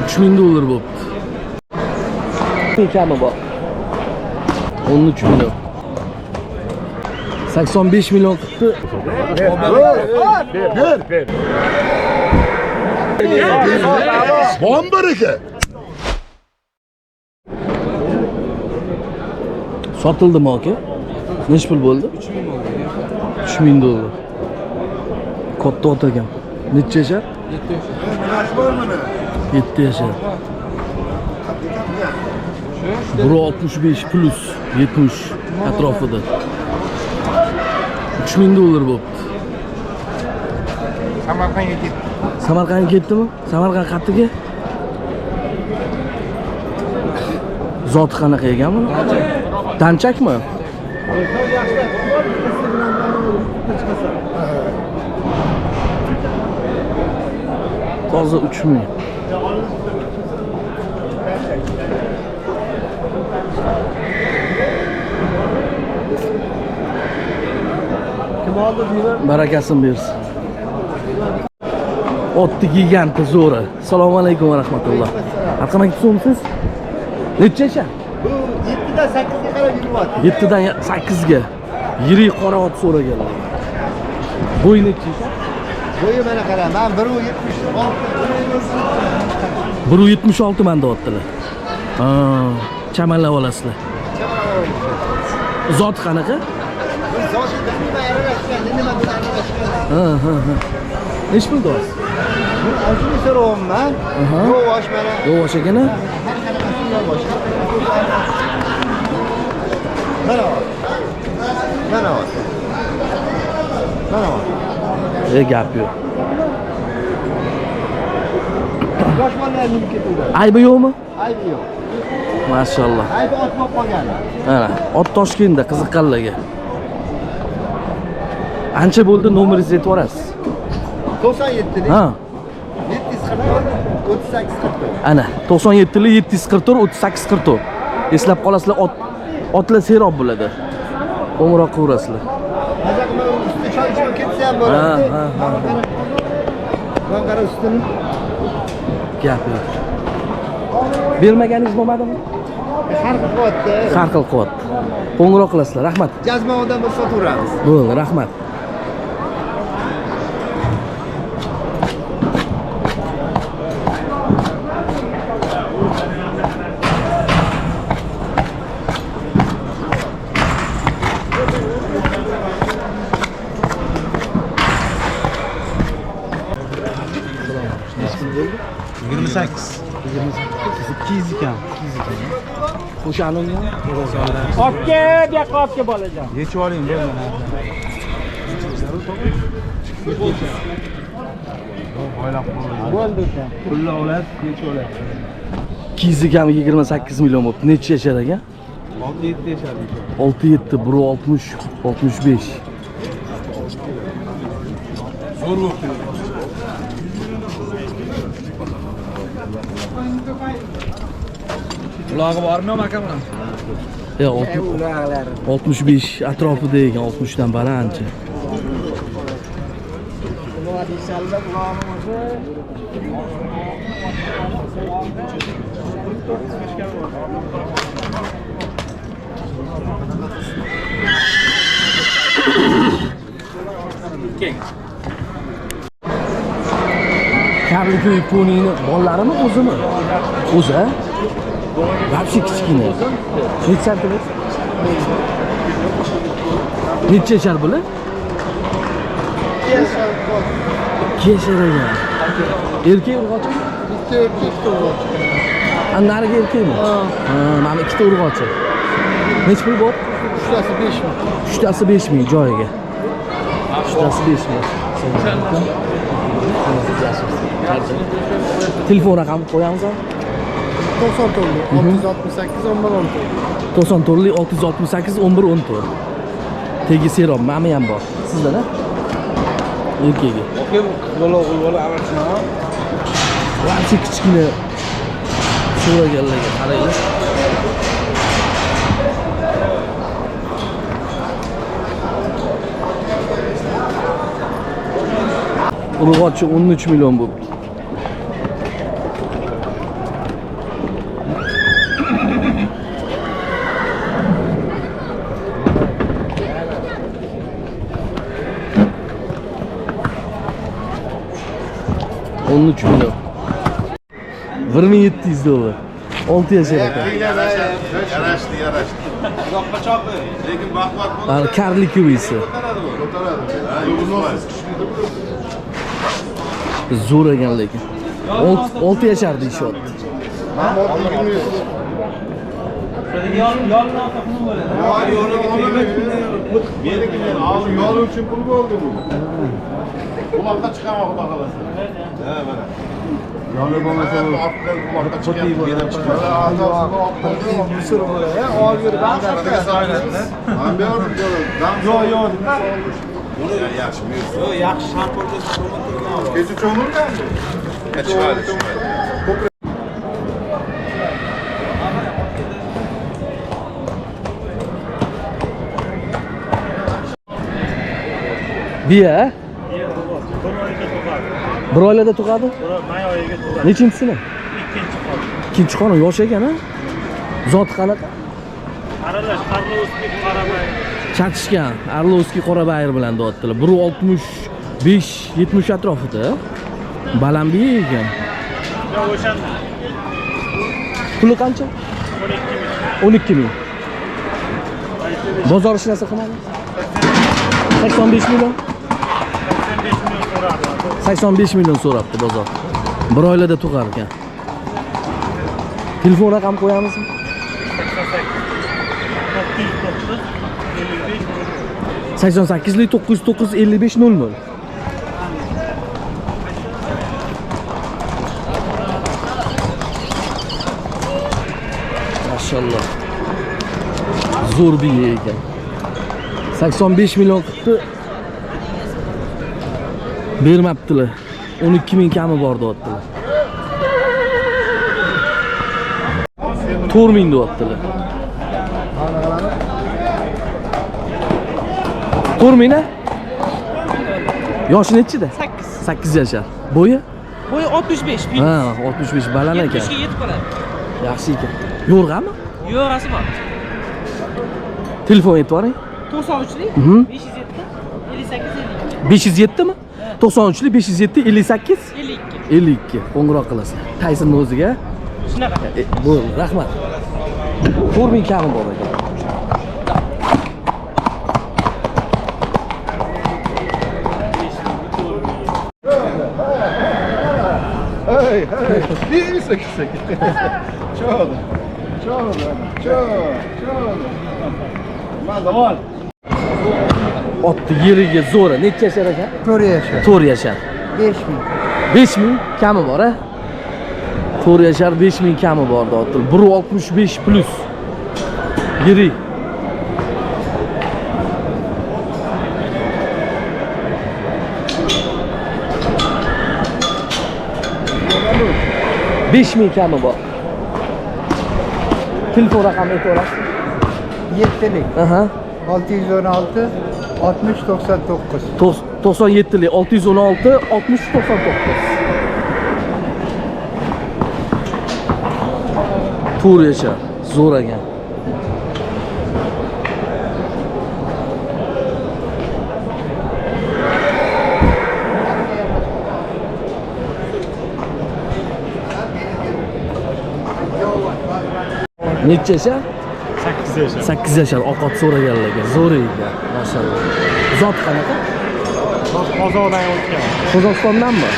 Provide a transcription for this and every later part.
$3000 bo'pti. Kami bor. 13 million. 85 million tuttu. Ver. Bombaraka. Sotildimi aka? Necha pul bo'ldi? $3000. Katta ot ekan. Necha yashar? 7 yashar. 165 plus 70 atrofida. $3000 bo'pti. Samarqandga ketdi. Samarqandga ketdimi? Samarqand qattiga? Zoti qanaqa ekan buni? Tanchakmi? Toza 3000. Barakasini bersin. Otni giganti zo'ri. Assalomu alaykum va rahmatulloh. Qanaqa so'msiz? Necha yashar? Bu 7 dan 8 ga qarab yuryapti. 7 dan 8 ga. Yirik qora ot so'raganlar. Bo'yi necha yashar? Bo'yi mana qara, men 1.76. 1.76 manda otdilar. Ha, chamanlab olasizlar. Zoti qanaqa? Zoti nima yarashgan, nima bilan aralashgan. Ha. Necha pul deysiz? Bu ajni so'rayapman. Yo'q, mana. Yo'q ekana. Mana. Gap yo'q. Yoshmanlarning ketuvdi. Aybi yo'qmi? Aybi yo'q. Mashalloh. Aybi otib qolgan. Mana, ot Toshkentda qiziqqanlarga. Ancha bo'ldi, nomeringizni aytib yuborasiz. 97 lik. Ha. 744 38 44. Ana 97 li 744 38 44. Eslab qolasizlar, otlar serob bo'ladi. Qo'ng'iroq qilaverasizlar. Hozir usti choy ichib ketsa ham bo'ladi. Ha. Men qara ustini. Gap yo'q. Bermaganingiz bo'lmadimi? Har xil qilyapti. Har xil qilyapti. Qo'ng'iroq qilasizlar. Rahmat. Jazma odam bo'lsa sotaveramiz. Bo'ldi, rahmat. Qo'shanimni Otga, bu yoqqa otga bolajon. Yechib oling bo'ldi. Bo'ldi uka. Pulla oladi, yechib oladi. kizi kami 28 million bo'libdi. Necha yashar ekan? 6-7 yashar. 6-7, 160, 65. Zo'r bo'libdi. Ulog'i bormi aka bilan? Ya 65 atrofida ekan, 60 dan bari ancha. Karliko'y ponini bollarimi o'zimi? O'zi? Вообще kichkina. Necha santimetr? Necha yashar bular? 2 yashar ekan. Erkak urg'ochi? Bitta urg'ochi. Nariga erkakmi? Ha, mana ikkita urg'ochi. Necha pul bor? Uchtasi 5 ming. Uchtasi 5 ming joyiga. Uchtasi 5 ming. Telefon raqamini qo'yamizmi? 94 668 11 14. 94 668 11 14. Tegi serob, mami ham bor. Sizda-da? Erkagi. Aka bola avachna. Ancha kichkina so'raganlarga qaranglar. Urg'ochi 13 million bo'libdi. 13 million. 1700 dollar. 6 yashar ekan. Yarashdi. Lekin baquvvat bo'ldi. Ana karli kuyisi. Zo'r ekan lekin. 6 yashar deyishyapti. Yo'l uchun pul bo'ldi bu. Uloqqa chiqamoq xudo xolasa. Ha, mana. Yo'li bo'lmasa ortdan uloqqa chiqib kelib chiqadi. Misr bo'ladi. Olib yurib yo'q. Yaxshi, Yaxshi shampunni kecha cho'milganmi? Chiqadi. Biya? Bir oylarda tug'adi? May oyiga to'ladi. Nechinchisi? Ikkinchi qoni yosh ekan a? Zoti qanaqa? Aralash, Arlovskiy Qorabay. Chatishgan. Arlovskiy Qorabayir bilan deyaptilar. 165-70 atrofida. Baland biya ekan. Yo, o'shanda Puli qancha? 12 ming. Bozor ishlasa qilmadi? 85 million. 85 million so'rabdi bozor. Bir oilada tug'ar ekan. Telefon raqam qo'yamizmi? 88 909 55 00. Maşallah. Zo'r biya ekan. 85 million qilibdi. Bermabdilar. 12 ming kami bor deyaptilar. 4 ming deyaptilar. 4 ming a? Yoshi nechida? 8 yashar. Bo'yi? Bo'yi 65. Ha, 65 baland ekan. 70 ga yetib qoladi. Yaxshi ekan. Yo'rg'ami? Yo'rasi bor. Telefon aytib yuboring. 93lik Mhm. 507 58 52. 507 mi? 93lik 507 58 52. 52. Qo'ng'iroq qilasiz. Taysonni o'ziga. Shunaqa. Bo'ldi, rahmat. 4 ming kami bor ekan. Hey, sekin. Cho'g'di. Mana davol. Otni yeriga zo'ra. Necha yashar ekan? 4 yashar. 4 yashar. 5 ming. 5 ming kami bor a? 4 yashar 5 ming kami bor deyapti. 165 plus. Yirik. Besh ming kami bor. Telefon raqamini aytib 7lik. Aha. 616 60 99. 97lik 616 60 99. Tur yashar. Zo'r ekan. Necha yashar? 8 yashar. 8 yashar. Ovqat so'raganlarga zo'r ekan. Maşallah. Zot qanaqa? Qozog'dan o'tgan. Qozog'istondanmi?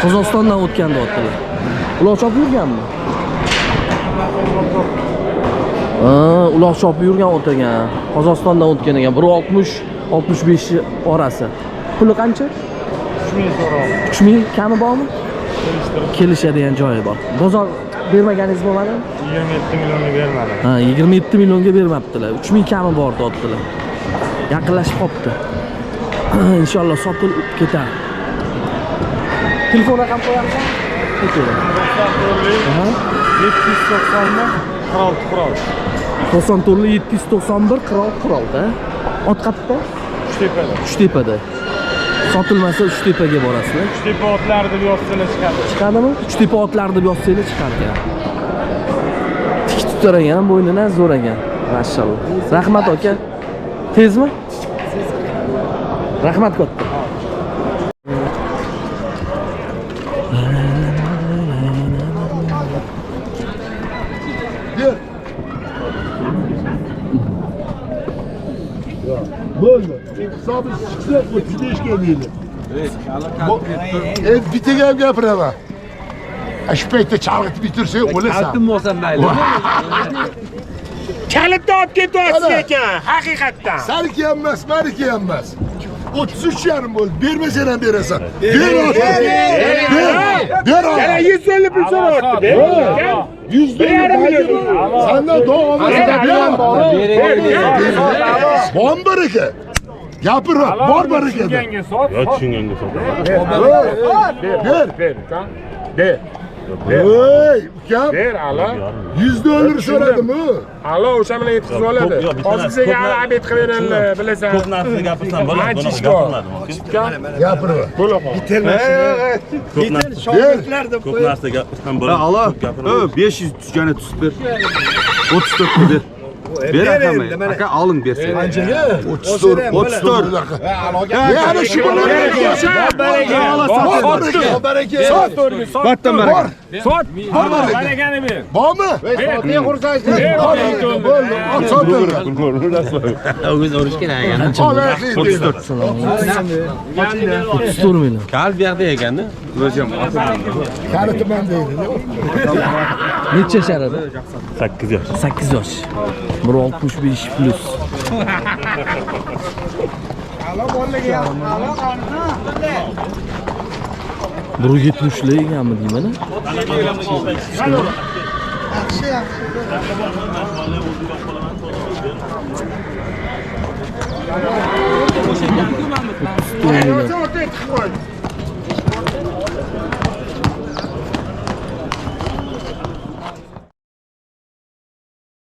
Qozog'istondan o'tgan deyaptilar. Uloq chopib yurganmi? Uloq chopib yurgan o'tagan. Qozog'istondan o'tgan ekan. 160 65 orasi. Puli qancha? 3 ming so'radi. 3 ming kami bormi? Kelishadigan joyi bor. Bozor bermaganingiz bo'lmadimi? 27 millionga bermadi. Ha, 27 millionga bermabdilar. 3 ming kami bor deyaptilar. Yaqinlashib qopti. Inshaalloh sotilib ketar. Telefon raqam qo'yamiz. Aha. 791 94 791 da. Ot qayerda? Uchtepada. Uchtepada. Sotilmasa Uchtepaga borasizlar. Uchtepa otlarni deb yozsalar chiqadi. Chiqadimi? Uchtepa otlarni deb yozsanglar chiqadi. Tik tutar ekan, bo'ynidan zo'r ekan. Mashallah. Rahmat aka. Tezmi? Rahmat katta. Bo'ldi. Hisobi chiqsa, o'tishga ish kelmaydi. Bittaga ham gapiraman. Shu paytda chalg'itib bitirsang, o'lasan. Kaltim olsam mayli. Kalitni olib ketyapsiz ekan, haqiqatdan. Saniki ham emas, maniki ham emas. 33,5 bo'ldi. Bermasang ham berasan. Ber. Yana 100 so'mlik pul so'rayapti. Ber. 100 dollar. Sendan duo olmasam ber. Bor baraka. Gapir, bor baraka. Tushunganga sot. Yo, tushunganga sot. Ber. Ber. Voy, ukam. Ber, alo. 100 dollar so'radim-ku. Alo, o'sha bilan yetkazib oladi. Hozir senga abed qilib beringlar, bilasan. Ko'p narsa gapirsam bo'ladi, buni gapirmadim. Gapir. Bo'la qol. Ko'p narsa gapirsam bo'ladi. Alo. Gapirmadim. 500 tushgani tusib ber. 34 ber. Ber aka, aka olin bersin. Qanchaga? 34. Yana shu bilan baraka. Sot. Battan baraka. Sot. Barakani ber. Bormi? Ne xursand. Bo'ldi. Sot. O'giz urish kerak ekan. 34. 34 million. Kal bu yoqda ekanda. O'zim. Kalitiman deydi. Necha yashar edi? 8 yosh. 8 yosh. 165 plus. Buru 70 ekanmi deyman-a? Yaxshi, yaxshi. million.